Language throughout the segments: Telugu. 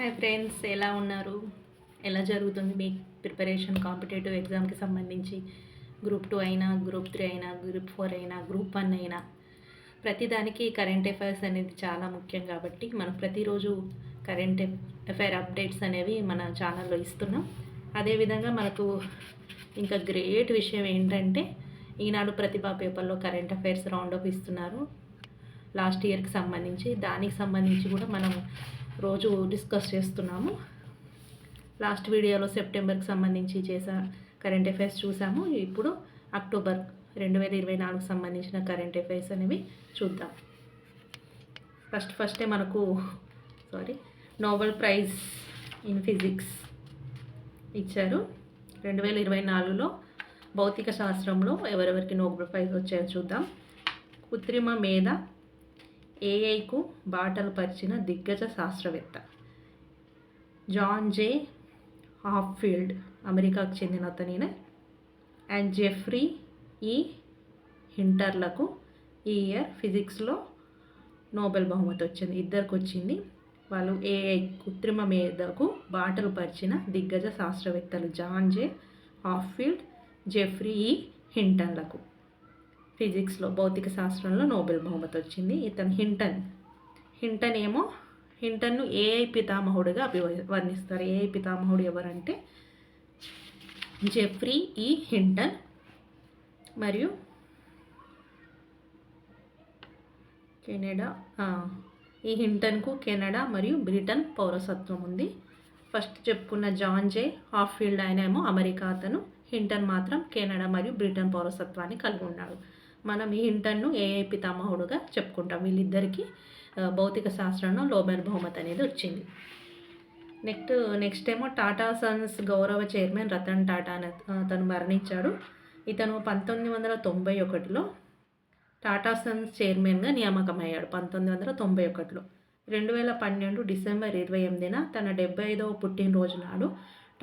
హాయ్ ఫ్రెండ్స్, ఎలా ఉన్నారు? ఎలా జరుగుతుంది మీ ప్రిపరేషన్ కాంపిటేటివ్ ఎగ్జామ్కి సంబంధించి? గ్రూప్ 2 అయినా, గ్రూప్ 3 అయినా, గ్రూప్ 4 అయినా, గ్రూప్ 1 అయినా, ప్రతిదానికి కరెంట్ అఫైర్స్ అనేది చాలా ముఖ్యం కాబట్టి మనం ప్రతిరోజు కరెంట్ అఫైర్ అప్డేట్స్ అనేవి మన ఛానల్లో ఇస్తున్నాం. అదేవిధంగా మనకు ఇంకా గ్రేట్ విషయం ఏంటంటే, ఈనాడు ప్రతిభా పేపర్లో కరెంట్ అఫైర్స్ రౌండప్ ఇస్తున్నారు లాస్ట్ ఇయర్కి సంబంధించి. దానికి సంబంధించి కూడా మనం రోజు డిస్కస్ చేస్తున్నాము. లాస్ట్ వీడియోలో సెప్టెంబర్కి సంబంధించి చేసా కరెంట్ అఫైర్స్ చూసాము. ఇప్పుడు అక్టోబర్ 2024 సంబంధించిన కరెంట్ అఫైర్స్ అనేవి చూద్దాం. ఫస్టే మనకు నోబెల్ ప్రైజ్ ఇన్ ఫిజిక్స్ ఇచ్చారు. 2024లో భౌతిక శాస్త్రంలో ఎవరెవరికి నోబెల్ ప్రైజ్ వచ్చాయో చూద్దాం. కృత్రిమ మేధ ఏఐకు బాటలు పరిచిన దిగ్గజ శాస్త్రవేత్త జాన్ జే హాప్ఫీల్డ్, అమెరికాకు చెందిన అతనినే. అండ్ జెఫ్రీ ఈ హింటర్లకు ఈ ఇయర్ ఫిజిక్స్లో నోబెల్ బహుమతి వచ్చింది. ఇద్దరికి వచ్చింది. వాళ్ళు ఏఐ కృత్రిమ మేధకు బాటలు పరిచిన దిగ్గజ శాస్త్రవేత్తలు జాన్ జే హాప్ఫీల్డ్, జెఫ్రీ ఈ హింటన్లకు ఫిజిక్స్లో భౌతిక శాస్త్రంలో నోబెల్ బహుమతి వచ్చింది. ఇతను హింటన్ను ఏఐ పితామహుడిగా వర్ణిస్తారు. ఏఐ పితామహుడు ఎవరంటే జెఫ్రీ ఈ హింటన్. మరియు ఈ హింటన్కు కెనడా మరియు బ్రిటన్ పౌరసత్వం ఉంది. ఫస్ట్ చెప్పుకున్న జాన్ జే హాప్ఫీల్డ్ ఆయన ఏమో అమెరికా అతను. హింటన్ మాత్రం కెనడా మరియు బ్రిటన్ పౌరసత్వాన్ని కలిగి ఉన్నాడు. మనం ఈ హింటన్ను ఏఐ పితామహుడుగా చెప్పుకుంటాం. వీళ్ళిద్దరికీ భౌతిక శాస్త్రంలో నోబెల్ బహుమతి అనేది వచ్చింది. నెక్స్ట్ ఏమో టాటా సన్స్ గౌరవ చైర్మన్ రతన్ టాటా అతను మరణించాడు. ఇతను 1991లో టాటా సన్స్ చైర్మన్గా నియామకమయ్యాడు. 1991లో 2012 డిసెంబర్ 28న తన 75వ పుట్టినరోజు నాడు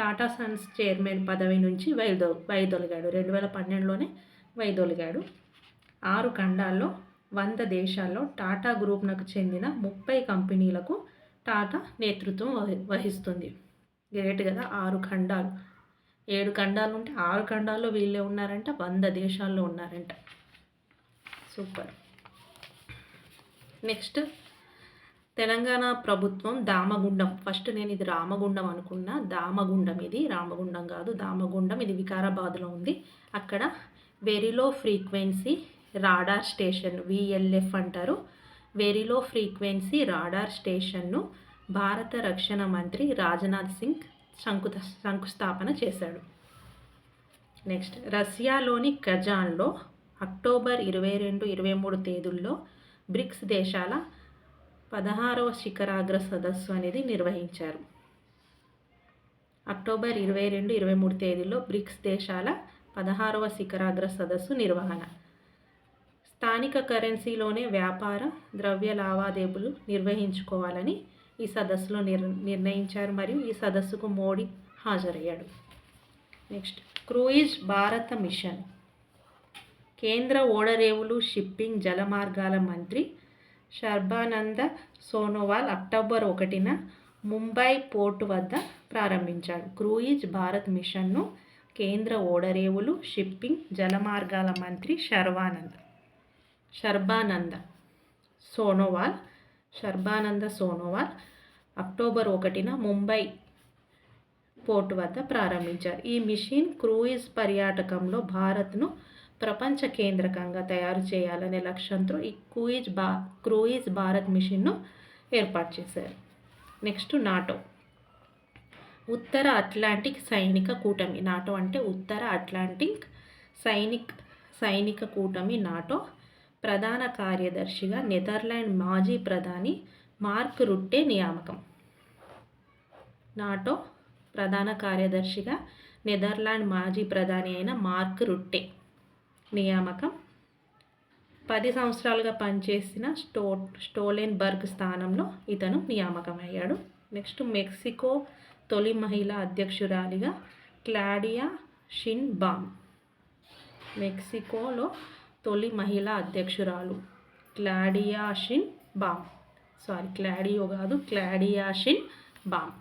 టాటా సన్స్ చైర్మన్ పదవి నుంచి వైదొలిగాడు. 2012లోనే వైదొలిగాడు. 6 ఖండాల్లో 100 దేశాల్లో టాటా గ్రూప్నకు చెందిన 30 కంపెనీలకు టాటా నేతృత్వం వహిస్తుంది. గ్రేట్ కదా. 6 ఖండాలు, 7 ఖండాలు ఉంటే 6 ఖండాల్లో వీళ్ళే ఉన్నారంట. 100 దేశాల్లో ఉన్నారంట. సూపర్. నెక్స్ట్ తెలంగాణ ప్రభుత్వం దామగుండం. ఫస్ట్ నేను ఇది రామగుండం అనుకున్నా. దామగుండం, ఇది రామగుండం కాదు, దామగుండం. ఇది వికారాబాద్లో ఉంది. అక్కడ very low frequency radar station, VLF అంటారు. వెరీ లో ఫ్రీక్వెన్సీ రాడార్ స్టేషన్ను భారత రక్షణ మంత్రి రాజ్నాథ్ సింగ్ శంకుస్థాపన చేశాడు. నెక్స్ట్ రష్యాలోని కజాన్లో అక్టోబర్ 22-23 తేదీల్లో బ్రిక్స్ దేశాల 16వ శిఖరాగ్ర సదస్సు అనేది నిర్వహించారు. అక్టోబర్ 22-23 తేదీల్లో బ్రిక్స్ దేశాల 16వ శిఖరాగ్ర సదస్సు నిర్వహణ. స్థానిక కరెన్సీలోనే వ్యాపార ద్రవ్య లావాదేవీలు నిర్వహించుకోవాలని ఈ సదస్సులో నిర్ణయించారు. మరియు ఈ సదస్సుకు మోడీ హాజరయ్యాడు. నెక్స్ట్ క్రూయిజ్ భారత మిషన్. కేంద్ర ఓడరేవులు, షిప్పింగ్, జలమార్గాల మంత్రి సర్బానంద సోనోవాల్ అక్టోబర్ 1న ముంబై పోర్టు వద్ద ప్రారంభించాడు. క్రూయిజ్ భారత్ మిషన్ను కేంద్ర ఓడరేవులు, షిప్పింగ్, జలమార్గాల మంత్రి సర్బానంద సోనోవాల్ అక్టోబర్ 1న ముంబై పోర్టు వద్ద ప్రారంభించారు. ఈ మిషన్ క్రూయిజ్ పర్యాటకంలో భారత్ను ప్రపంచ కేంద్రకంగా తయారు చేయాలనే లక్ష్యంతో ఈ క్రూయిజ్ భారత్ మిషన్ను ఏర్పాటు చేశారు. నెక్స్ట్ నాటో, ఉత్తర అట్లాంటిక్ సైనిక కూటమి. నాటో అంటే ఉత్తర అట్లాంటిక్ సైనిక కూటమి. నాటో ప్రధాన కార్యదర్శిగా నెదర్లాండ్ మాజీ ప్రధాని మార్క్ రుట్టే నియామకం. నాటో ప్రధాన కార్యదర్శిగా నెదర్లాండ్ మాజీ ప్రధాని అయిన మార్క్ రుట్టే నియామకం. 10 సంవత్సరాలుగా పనిచేసిన స్టోలెన్బర్గ్ స్థానంలో ఇతను నియామకమయ్యాడు. నెక్స్ట్ మెక్సికో తొలి మహిళా అధ్యక్షురాలిగా క్లాడియా షిన్బామ్. మెక్సికోలో తొలి మహిళా అధ్యక్షురాలు క్లాడియా షిన్బామ్. క్లాడియా షిన్బామ్ బాంబ్.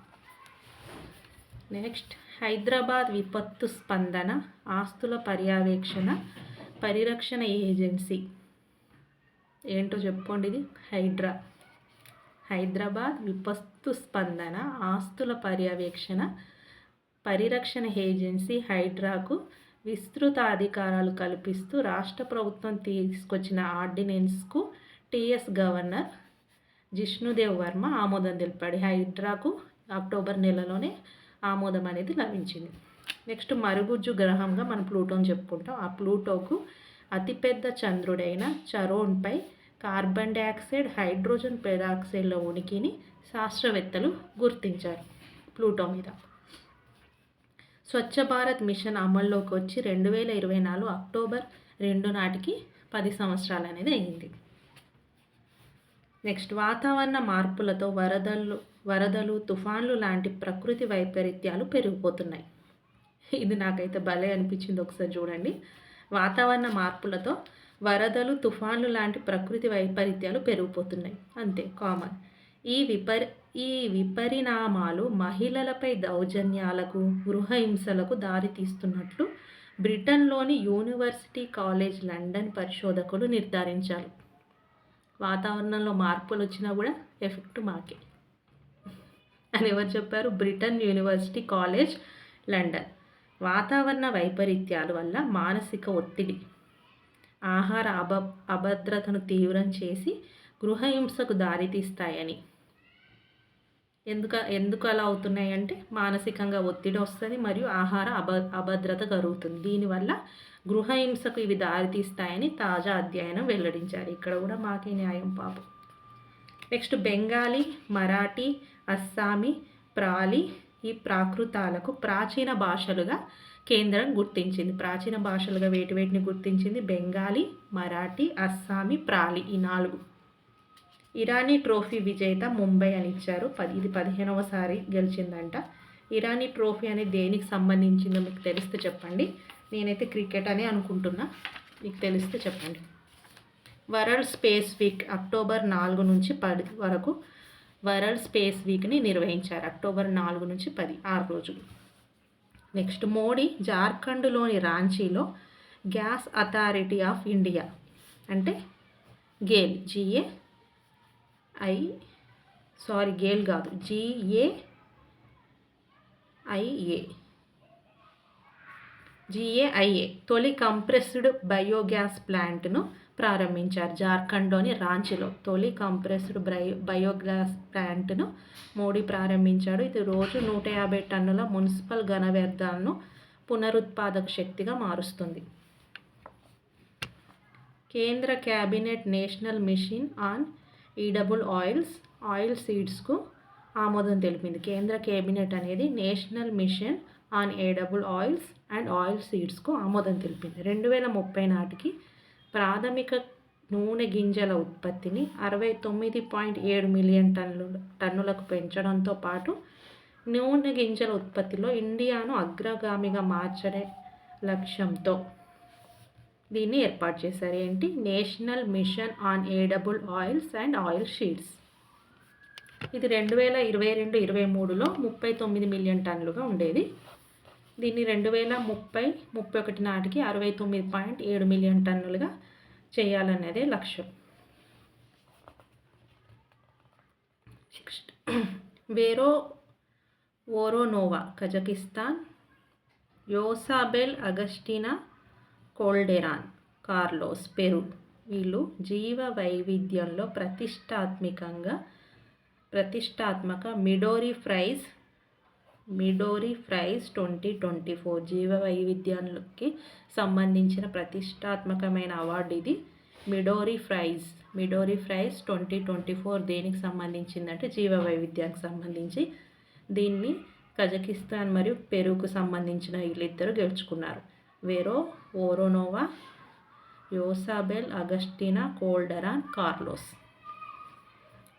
నెక్స్ట్ హైదరాబాద్ విపత్తు స్పందన ఆస్తుల పర్యవేక్షణ పరిరక్షణ ఏజెన్సీ. ఏంటో చెప్పుకోండి ఇది. హైదరాబాద్ విపత్తు స్పందన ఆస్తుల పర్యవేక్షణ పరిరక్షణ ఏజెన్సీ హైడ్రాకు విస్తృత అధికారాలు కల్పిస్తూ రాష్ట్ర ప్రభుత్వం తీసుకొచ్చిన ఆర్డినెన్స్కు టీఎస్ గవర్నర్ జిష్ణుదేవ్ వర్మ ఆమోదం తెలిపాడు. హైడ్రాకు అక్టోబర్ నెలలోనే ఆమోదం అనేది లభించింది. నెక్స్ట్ మరుగుజ్జు గ్రహంగా మనం ప్లూటోని చెప్పుకుంటాం. ఆ ప్లూటోకు అతిపెద్ద చంద్రుడైన చరోన్పై కార్బన్ డైఆక్సైడ్ హైడ్రోజన్ పెరాక్సైడ్ల ఉనికిని శాస్త్రవేత్తలు గుర్తించారు. ప్లూటో మీద స్వచ్ఛ భారత్ మిషన్ అమల్లోకి వచ్చి 2024 అక్టోబర్ 2 నాటికి 10 సంవత్సరాలు అనేది అయింది. నెక్స్ట్ వాతావరణ మార్పులతో వరదలు తుఫాన్లు లాంటి ప్రకృతి వైపరీత్యాలు పెరిగిపోతున్నాయి. ఇది నాకైతే భలే అనిపించింది. ఒకసారి చూడండి. వాతావరణ మార్పులతో వరదలు తుఫాన్లు లాంటి ప్రకృతి వైపరీత్యాలు పెరిగిపోతున్నాయి. అంతే, కామన్. ఈ విపరిణామాలు మహిళలపై దౌర్జన్యాలకు గృహహింసలకు దారితీస్తున్నట్లు బ్రిటన్లోని యూనివర్సిటీ కాలేజ్ లండన్ పరిశోధకులు నిర్ధారించారు. వాతావరణంలో మార్పులు వచ్చినా కూడా ఎఫెక్ట్ మాకే అని ఎవరు చెప్పారు? Britain university college London. వాతావరణ వైపరీత్యాల వల్ల మానసిక ఒత్తిడి, ఆహార అభద్రతను తీవ్రం చేసి గృహహింసకు దారితీస్తాయని. ఎందుకు అలా అవుతున్నాయి అంటే మానసికంగా ఒత్తిడి వస్తుంది మరియు ఆహార అభద్రత కలుగుతుంది. దీనివల్ల గృహహింసకు ఇవి దారితీస్తాయని తాజా అధ్యయనం వెల్లడించారు. ఇక్కడ కూడా మాకే న్యాయం పాపం. నెక్స్ట్ బెంగాలీ, మరాఠీ, అస్సామీ, ప్రాలి ఈ ప్రాకృతాలకు ప్రాచీన భాషలుగా కేంద్రం గుర్తించింది. ప్రాచీన భాషలుగా వేటిని గుర్తించింది? బెంగాలీ, మరాఠీ, అస్సామీ, ప్రాలి ఈ 4. ఇరానీ ట్రోఫీ విజేత ముంబై అని ఇచ్చారు. ఇది 15వసారి గెలిచిందంట. ఇరానీ ట్రోఫీ అనేది దేనికి సంబంధించిందో మీకు తెలిస్తే చెప్పండి. నేనైతే క్రికెట్ అని అనుకుంటున్నా, మీకు తెలిస్తే చెప్పండి. వరల్డ్ స్పేస్ వీక్ అక్టోబర్ 4 నుంచి 10 వరకు వరల్డ్ స్పేస్ వీక్ని నిర్వహించారు. అక్టోబర్ 4 నుంచి 10 6 రోజులు. నెక్స్ట్ మోడీ జార్ఖండ్లోని రాంచీలో గ్యాస్ అథారిటీ ఆఫ్ ఇండియా అంటే గేల్ GAIA తొలి కంప్రెస్డ్ బయోగ్యాస్ ప్లాంట్ను ప్రారంభించారు. జార్ఖండ్లోని రాంచీలో తొలి కంప్రెస్డ్ బయోగ్యాస్ ప్లాంట్ను మోడీ ప్రారంభించాడు. ఇది రోజు 150 టన్నుల మున్సిపల్ ఘన వ్యర్థాలను పునరుత్పాదక శక్తిగా మారుస్తుంది. కేంద్ర cabinet national mission on edible oil సీడ్స్కు ఆమోదం తెలిపింది. కేంద్ర కేబినెట్ అనేది national mission on edible oils and oil సీడ్స్కు ఆమోదం తెలిపింది. 2030 నాటికి ప్రాథమిక నూనె గింజల ఉత్పత్తిని 69.7 మిలియన్ టన్నులకు పెంచడంతో పాటు నూనె గింజల ఉత్పత్తిలో ఇండియాను అగ్రగామిగా మార్చడే లక్ష్యంతో దీన్ని ఏర్పాటు చేశారు. ఏంటి? National mission on edible oils and oil seeds. ఇది 2022-23లో 39 మిలియన్ టన్నులుగా ఉండేది. దీన్ని 2030-31 నాటికి 69.7 మిలియన్ టన్నులుగా చేయాలనేదే లక్ష్యం. వోరోనోవా కజకిస్తాన్, యోసాబెల్ అగస్టినా కోల్డెరాన్ కార్లోస్ పెరు వీళ్ళు జీవ వైవిధ్యంలో ప్రతిష్టాత్మక మిడోరీ ప్రైజ్ 2024 జీవ వైవిధ్యానికి సంబంధించిన ప్రతిష్టాత్మకమైన అవార్డు ఇది. మిడోరీ ప్రైజ్ 2024 దేనికి సంబంధించిందంటే జీవ వైవిధ్యానికి సంబంధించి. దీన్ని కజకిస్తాన్ మరియు పెరుకు సంబంధించిన వీళ్ళిద్దరూ గెలుచుకున్నారు. వోరోనోవా, యోసాబెల్ అగస్టినా కోల్డెరాన్ కార్లోస్.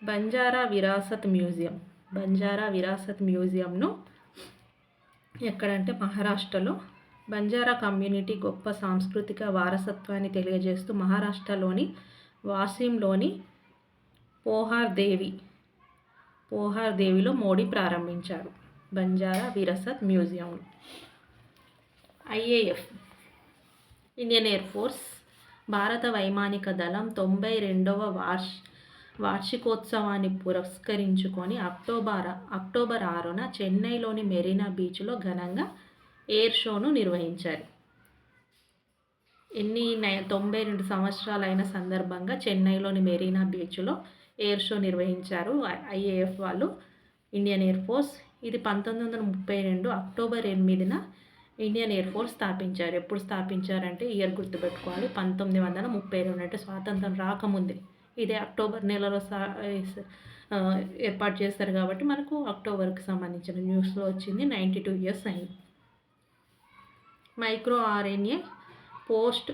బంజారా విరాసత్ మ్యూజియంను ఎక్కడంటే మహారాష్ట్రలో. బంజారా కమ్యూనిటీ గొప్ప సాంస్కృతిక వారసత్వాన్ని తెలియజేస్తూ మహారాష్ట్రలోని వాసింలోని పోహార్ దేవి పోహార్దేవిలో మోడీ ప్రారంభించారు. Banjara Virasat museum. IAF Indian air force భారత వైమానిక దళం 92వ వార్షికోత్సవాన్ని పురస్కరించుకొని అక్టోబర్ 6న చెన్నైలోని మెరీనా బీచ్లో ఘనంగా ఎయిర్ షోను నిర్వహించారు. 92 సంవత్సరాలైన సందర్భంగా చెన్నైలోని మెరీనా బీచ్లో ఎయిర్ షో నిర్వహించారు ఐఏఎఫ్ వాళ్ళు, ఇండియన్ ఎయిర్ ఫోర్స్. ఇది 1932 అక్టోబర్ 8న ఇండియన్ ఎయిర్ ఫోర్స్ స్థాపించారు. ఎప్పుడు స్థాపించారంటే ఇయర్ గుర్తుపెట్టుకోవాలి, 1932 అంటే స్వాతంత్రం రాకముందే. ఇదే అక్టోబర్ నెలలో ఏర్పాటు చేస్తారు కాబట్టి మనకు అక్టోబర్కి సంబంధించిన న్యూస్లో వచ్చింది. 92 ఇయర్స్ అయింది. Micro RNA post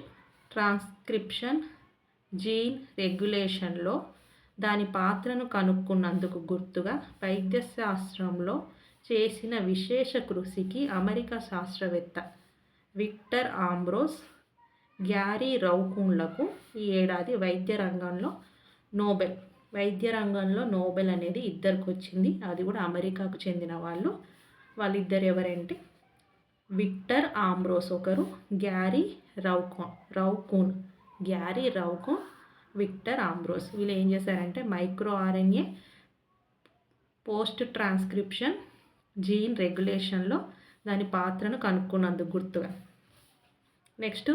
transcription gene రెగ్యులేషన్లో దాని పాత్రను కనుక్కున్నందుకు గుర్తుగా వైద్య శాస్త్రంలో చేసిన విశేష కృషికి అమెరికా శాస్త్రవేత్త విక్టర్ ఆంబ్రోస్, గ్యారీ రౌకూన్లకు ఈ ఏడాది వైద్య రంగంలో నోబెల్ అనేది ఇద్దరికి వచ్చింది. అది కూడా అమెరికాకు చెందిన వాళ్ళిద్దరు ఎవరంటే విక్టర్ ఆంబ్రోస్ ఒకరు, గ్యారీ రౌకూన్, విక్టర్ ఆంబ్రోస్. వీళ్ళు ఏం చేశారంటే micro RNA post transcription gene రెగ్యులేషన్లో దాని పాత్రను కనుక్కున్నందుకు గుర్తుగా. నెక్స్ట్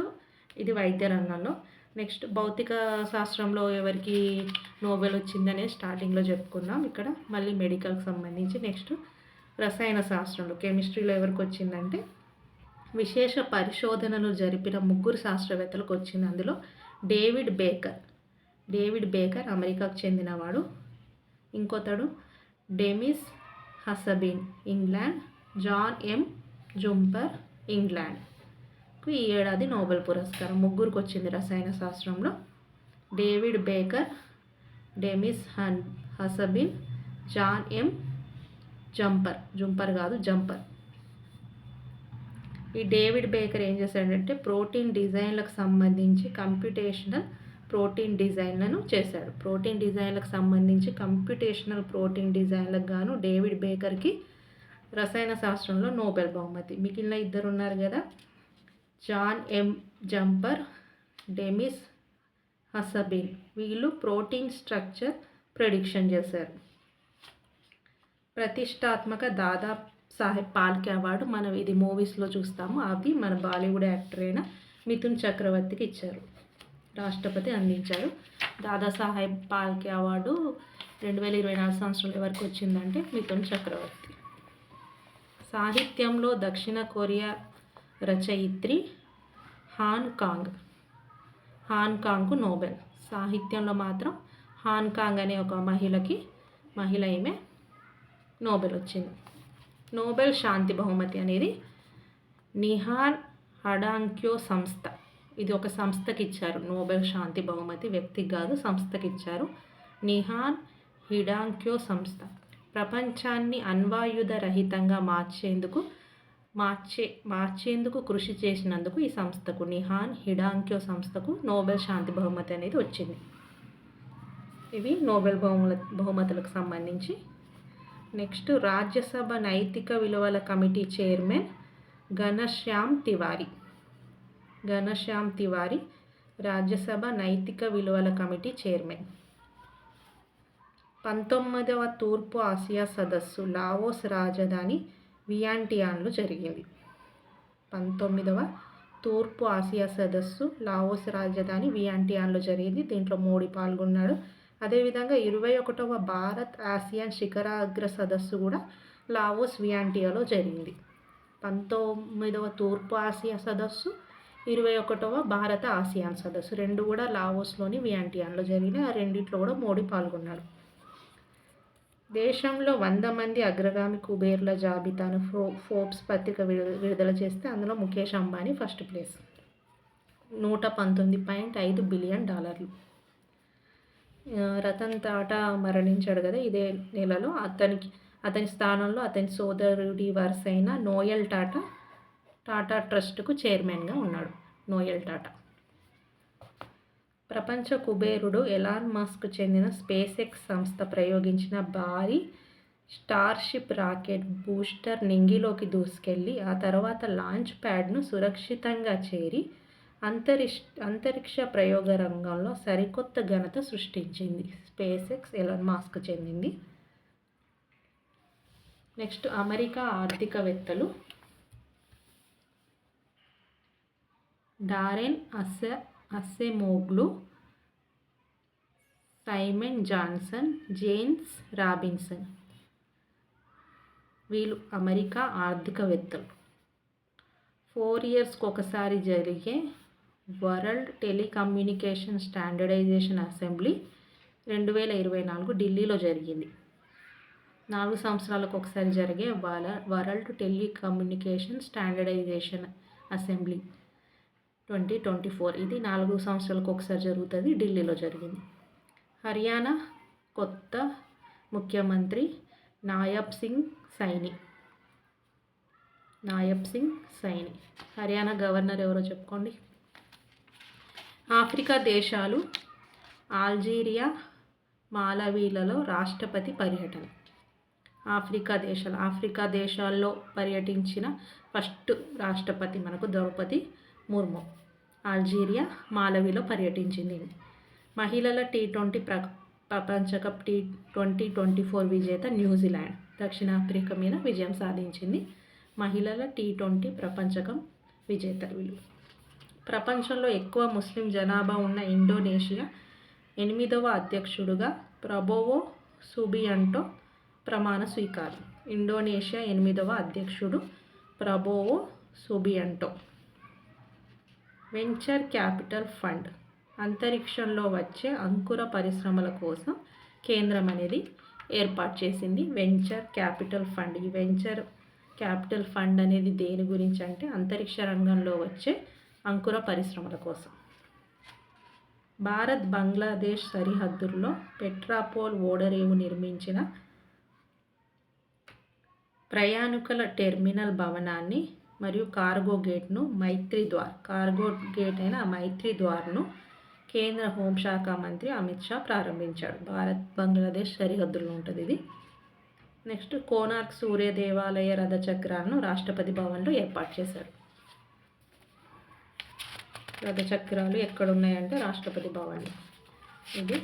ఇది వైద్య రంగంలో. నెక్స్ట్ భౌతిక శాస్త్రంలో ఎవరికి నోబెల్ వచ్చిందనేది స్టార్టింగ్లో చెప్పుకుందాం. ఇక్కడ మళ్ళీ మెడికల్కి సంబంధించి. నెక్స్ట్ రసాయన శాస్త్రంలో కెమిస్ట్రీలో ఎవరికి వచ్చిందంటే విశేష పరిశోధనలు జరిపిన 3 శాస్త్రవేత్తలకు వచ్చింది. అందులో డేవిడ్ బేకర్ అమెరికాకు చెందినవాడు, ఇంకొతడు Demis Hassabis England, John M Jumper ఇంగ్లాండ్కు ఈ ఏడాది నోబెల్ పురస్కారం. 3కి వచ్చింది రసాయన శాస్త్రంలో. David Baker, Demis Hassabis, John M Jumper. ఈ డేవిడ్ బేకర్ ఏం చేశాడంటే ప్రోటీన్ డిజైన్లకు సంబంధించి కంప్యూటేషనల్ ప్రోటీన్ డిజైన్లను చేశాడు. కంప్యూటేషనల్ ప్రోటీన్ డిజైన్లకు గాను డేవిడ్ బేకర్కి రసాయన శాస్త్రంలో నోబెల్ బహుమతి. మిగిలిన ఇద్దరు ఉన్నారు కదా, జాన్ ఎం జంపర్, డెమిస్ హసబిన్, వీళ్ళు ప్రోటీన్ స్ట్రక్చర్ ప్రెడిక్షన్ చేశారు. ప్రతిష్టాత్మక దాదా సాహెబ్ పాల్కే అవార్డు మనం ఇది మూవీస్లో చూస్తాము. అవి మన బాలీవుడ్ యాక్టర్ అయిన మిథున్ చక్రవర్తికి ఇచ్చారు, రాష్ట్రపతి అందించారు. దాదాసాహెబ్ పాల్కే అవార్డు 2024 సంవత్సరంలో ఎవరికి వచ్చిందంటే మిథున్ చక్రవర్తి. సాహిత్యంలో దక్షిణ కొరియా రచయిత్రి హాన్కాంగ్కు నోబెల్. సాహిత్యంలో మాత్రం హాన్కాంగ్ అనే ఒక మహిళ ఈమె నోబెల్ వచ్చింది. నోబెల్ శాంతి బహుమతి అనేది నిహాన్ హడాంగ్క్యో సంస్థ, ఇది ఒక సంస్థకి ఇచ్చారు నోబెల్ శాంతి బహుమతి, వ్యక్తికి కాదు సంస్థకి ఇచ్చారు. నిహాన్ హిడాంగ్క్యో సంస్థ ప్రపంచాన్ని అణ్వాయుధ రహితంగా మార్చేందుకు కృషి చేసినందుకు ఈ సంస్థకు, నిహాన్ హిడాంగ్క్యో సంస్థకు నోబెల్ శాంతి బహుమతి అనేది వచ్చింది. ఇవి నోబెల్ బహుమతులకు సంబంధించి. నెక్స్ట్ రాజ్యసభ నైతిక విలువల కమిటీ చైర్మన్ ఘనశ్యామ్ తివారీ రాజ్యసభ నైతిక విలువల కమిటీ చైర్మన్. 19వ తూర్పు ఆసియా సదస్సు లావోస్ రాజధాని వియాంటియాన్లో జరిగింది. 19వ తూర్పు ఆసియా సదస్సు లావోస్ రాజధాని వియాంటియాన్లో జరిగింది. దీంట్లో మోడీ పాల్గొన్నాడు. అదేవిధంగా 21వ భారత్ ఆసియాన్ శిఖరాగ్ర సదస్సు కూడా లావోస్ వియాంటియాలో జరిగింది. 19వ తూర్పు ఆసియా సదస్సు, 21వ భారత ఆసియాన్ సదస్సు రెండు కూడా లావోస్లోని వియాంటియాన్లో జరిగినాయి. ఆ రెండిట్లో కూడా మోడీ పాల్గొన్నాడు. దేశంలో 100 మంది అగ్రగామి కుబేర్ల జాబితాను ఫోర్బ్స్ పత్రిక విడుదల చేస్తే అందులో Mukesh Ambani first place, $119.5 billion. Ratan Tata మరణించాడు కదా ఇదే నెలలో. అతని స్థానంలో అతని సోదరుడి వరుస అయిన నోయల్ టాటా ట్రస్ట్కు చైర్మన్గా ఉన్నాడు. నోయల్ టాటా. ప్రపంచ కుబేరుడు ఎలాన్ మస్క్ చెందిన స్పేస్ ఎక్స్ సంస్థ ప్రయోగించిన భారీ స్టార్షిప్ రాకెట్ బూస్టర్ నింగిలోకి దూసుకెళ్ళి ఆ తర్వాత లాంచ్ ప్యాడ్ను సురక్షితంగా చేరి అంతరిక్ష ప్రయోగ రంగంలో సరికొత్త ఘనత సృష్టించింది. స్పేస్ ఎక్స్ ఎలాన్ మాస్క్ చెందింది. నెక్స్ట్ అమెరికా ఆర్థికవేత్తలు Daron Acemoglu, Simon Johnson, James Robinson. వీళ్ళు అమెరికా ఆర్థికవేత్తలు. 4 ఇయర్స్కి ఒకసారి జరిగే వరల్డ్ టెలికమ్యూనికేషన్ స్టాండర్డైజేషన్ అసెంబ్లీ 2024 ఢిల్లీలో జరిగింది. 4 సంవత్సరాలకు ఒకసారి జరిగే వరల్డ్ టెలికమ్యూనికేషన్ స్టాండర్డైజేషన్ అసెంబ్లీ 2024 ఇది 4 సంవత్సరాలకు ఒకసారి జరుగుతుంది. ఢిల్లీలో జరిగింది. హర్యానా కొత్త ముఖ్యమంత్రి నాయబ్ సింగ్ సైని. హర్యానా గవర్నర్ ఎవరో చెప్పుకోండి. ఆఫ్రికా దేశాలు అల్జీరియా, మాలవీలలో రాష్ట్రపతి పర్యటన. ఆఫ్రికా దేశాల్లో పర్యటించిన ఫస్ట్ రాష్ట్రపతి మనకు ద్రౌపది ముర్ము. అల్జీరియా, మాలవీలో పర్యటించింది. మహిళల T20 ప్రపంచ కప్ 2024 విజేత న్యూజిలాండ్ దక్షిణాఫ్రికా మీద విజయం సాధించింది. మహిళల T20 ప్రపంచ కప్ విజేతలు వీళ్ళు. ప్రపంచంలో ఎక్కువ ముస్లిం జనాభా ఉన్న ఇండోనేషియా 8వ అధ్యక్షుడుగా ప్రబోవో సుబియాంటో ప్రమాణ స్వీకారం. ఇండోనేషియా 8వ అధ్యక్షుడు Prabowo Subianto. Venture capital fund అంతరిక్షంలో వచ్చే అంకుర పరిశ్రమల కోసం కేంద్రం అనేది ఏర్పాటు చేసింది. Venture capital fund. ఈ వెంచర్ క్యాపిటల్ ఫండ్ అనేది దేని గురించి అంటే అంతరిక్ష రంగంలో వచ్చే అంకుర పరిశ్రమల కోసం. భారత్ బంగ్లాదేశ్ సరిహద్దుల్లో పెట్రాపోల్ ఓడరేవు నిర్మించిన ప్రయాణికుల టెర్మినల్ భవనాన్ని మరియు కార్గో గేట్ను మైత్రి ద్వార్ను కేంద్ర హోంశాఖ మంత్రి అమిత్ షా ప్రారంభించాడు. భారత్ బంగ్లాదేశ్ సరిహద్దుల్లో ఉంటుంది ఇది. నెక్స్ట్ కోనార్క్ సూర్య దేవాలయ రథచక్రాలను రాష్ట్రపతి భవన్లో ఏర్పాటు చేశారు. రథచక్రాలు ఎక్కడున్నాయంటే రాష్ట్రపతి భవన్లో. ఇది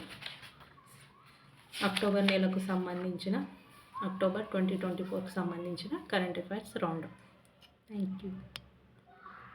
అక్టోబర్ 2024కు సంబంధించిన current affairs round. Thank you.